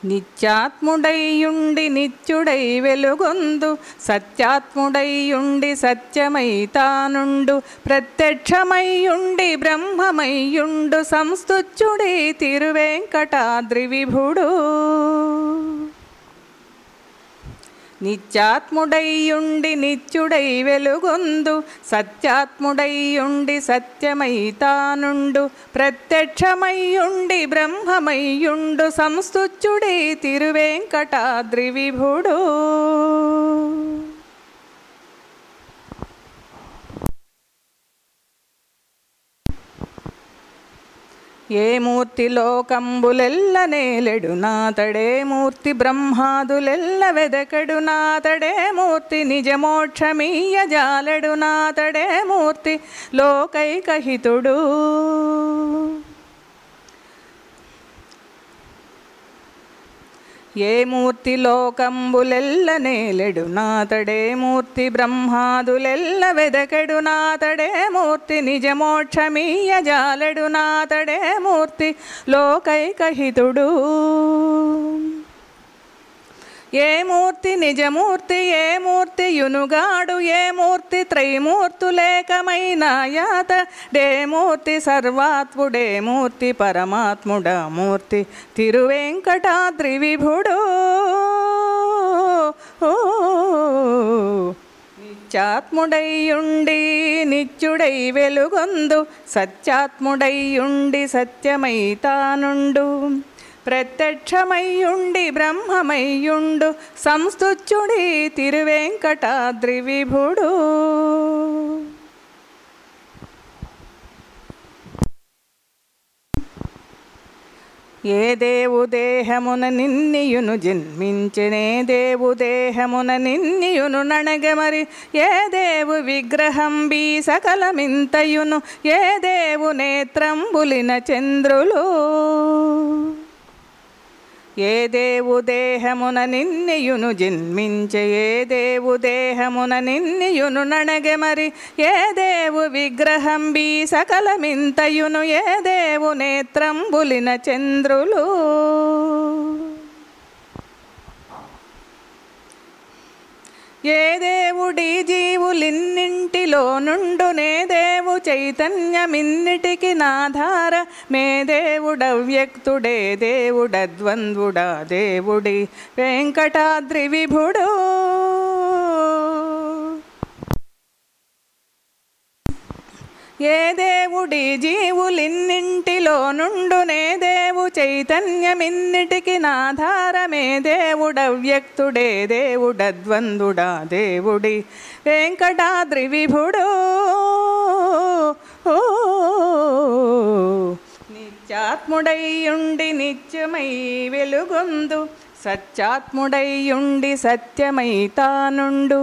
నిత్యాత్ముడైయుండి నిత్యుడై వెలుగొందు సత్యాత్ముడైయుండి సత్యమై తానుండు ప్రత్యక్షమైయుండి బ్రహ్మమైయుండు సంస్తుత్యుడి తిరువేంకటాద్రి విభుడు. నిత్యాత్ముడైయుండి నిత్యుడై వెలుగొందు సత్యాత్ముడైయుండి సత్యమై తానుండు ప్రత్యక్షమైయుండి బ్రహ్మమైయుండు సంస్తుత్యుడి తిరువేంకటాద్రి విభుడు. ఏ మూర్తి లోకంబులెల్ల నేలెడు నాతడే మూర్తి బ్రహ్మాదులెల్ల వెదకెడు నాతడే మూర్తి నిజమోక్షమీయ జాలెడు నాతడే మూర్తి లోకైకహితుడు. ఏ మూర్తి లోకంబులెల్ల నేలెడు నాతడే మూర్తి బ్రహ్మాదులెల్ల వెదకెడు నాతడే మూర్తి నిజమోక్షమీయ జాలెడు నాతడే మూర్తి లోకైకహితుడు. ఏ మూర్తి నిజమూర్తి ఏ మూర్తి యునుగాడు ఏ మూర్తి త్రైమూర్తులేకమైన యాతడే మూర్తి సర్వాత్ముడే మూర్తి పరమాత్ముడా మూర్తి తిరువేంకటాద్రి విభుడు. నిత్యాత్ముడైయుండి నిత్యుడై వెలుగొందు సత్యాత్ముడైయుండి సత్యమై తానుండు ప్రత్యక్షమైయుండి బ్రహ్మమైయుండు సంస్తుత్యుడి తిరువేంకటాద్రి విభుడు. ఏ దేవు దేహమున నిన్నియును జన్మించెనే దేవు దేహమున నిన్నియును నణగమరి ఏ దేవు విగ్రహం బీ సకలమింతయును ఏ దేవు నేత్రంబులిన చంద్రులు. ఏ దేవు దేహమున నిన్నియును జన్మించె ఏ దేవు దేహమున నిన్నియును నణగెమరి ఏ దేవు విగ్రహం బీ సకలమింతయును ఏ దేవు నేత్రంబులిన చంద్రులు. ఏ దేవుడి జీవులిన్నింటిలో నుండు నే దేవు చైతన్యమిన్నిటికి నాధార మే దేవుడవ్యక్తుడే దేవుడద్వంద్వుడా దేవుడి వెంకటాద్రి విభుడు. ఏ దేవుడి జీవులిన్నింటిలో నుండు నే దేవు చైతన్యమిన్నిటికి నాధారమే దేవుడవ్యక్తుడే దేవుడద్వంద్వుడా దేవుడి వెంకటాద్రి విభుడు. నిత్యాత్ముడైయుండి నిత్యమై వెలుగొందు సత్యాత్ముడైయుండి సత్యమై తానుండు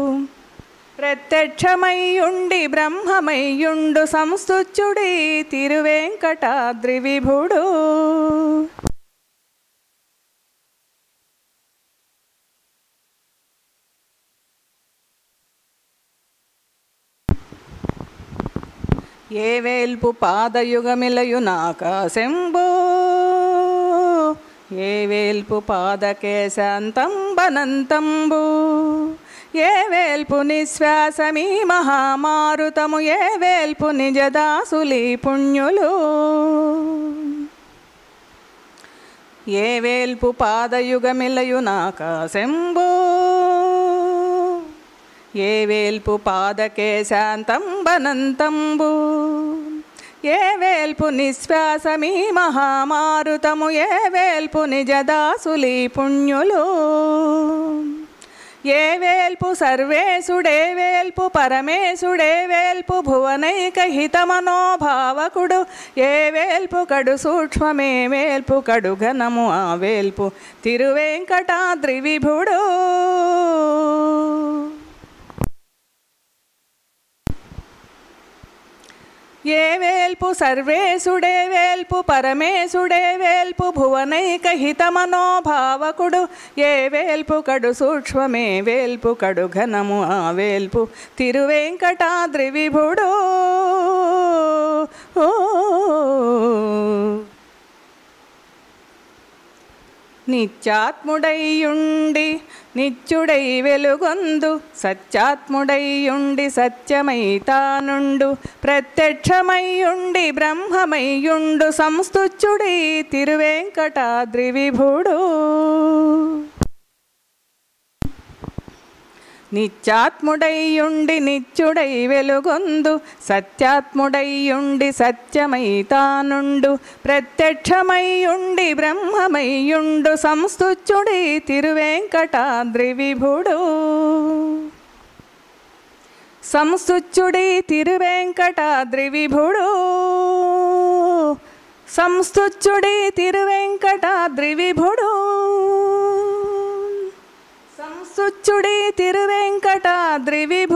ప్రత్యక్షమైయుండి బ్రహ్మమైయుండు సంస్తుత్యుడి తిరువేంకటాద్రి విభుడు. ఏ వేల్పు పాదయుగమిలయునాకాశంబు ఏ వేల్పు పాదకేశాంతంబనంతంబు ఏ వేల్పు నిశ్వాసమీ మహామారుతము ఏ వేల్పు నిజదాసులి పుణ్యులు. ఏ వేల్పు పాదయుగమిలయునాకాశంబు ఏ వేల్పు పాదకేశాంతంబనంతంబు ఏ వేల్పు నిశ్వాసమీ మహామారుతము ఏ వేల్పు నిజదాసులి పుణ్యులు. ఏ వేల్పు సర్వేశుడే వేల్పు పరమేశుడే వేల్పు భువనైక హితమనోభావకుడు ఏ వేల్పు కడు సూక్ష్మమే వేల్పు కడు ఘనము ఆ వేల్పు తిరువేంకటాద్రి విభుడు. ఏ వేల్పు సర్వేశుడే వేల్పు పరమేశుడే వేల్పు భువనైక హితమనోభావకుడు ఏ వేల్పు కడు సూక్ష్మమే వేల్పు కడు ఘనము ఆ వేల్పు తిరువేంకటాద్రి విభుడు. నిత్యాత్ముడైయుండి నిత్యుడై వెలుగొందు సత్యాత్ముడైయుండి సత్యమై తానుండు ప్రత్యక్షమైయుండి బ్రహ్మమైయుండు సంస్తుత్యుడై తిరువేంకటాద్రి విభుడు. నిత్యాత్ముడైయుండి నిత్యుడై వెలుగొందు సత్యాత్ముడైయుండి సత్యమై తానుండు ప్రత్యక్షమైయుండి బ్రహ్మమైయుండు సంస్తుత్యుడై తిరువేంకటాద్రి విభుడు. సంస్తుత్యుడై తిరువేంకటాద్రి విభుడు. సంస్తుత్యుడై తిరువేంకటాద్రి విభుడు. సంస్తుత్యుడై తిరువేంకటాద్రి విభుడు.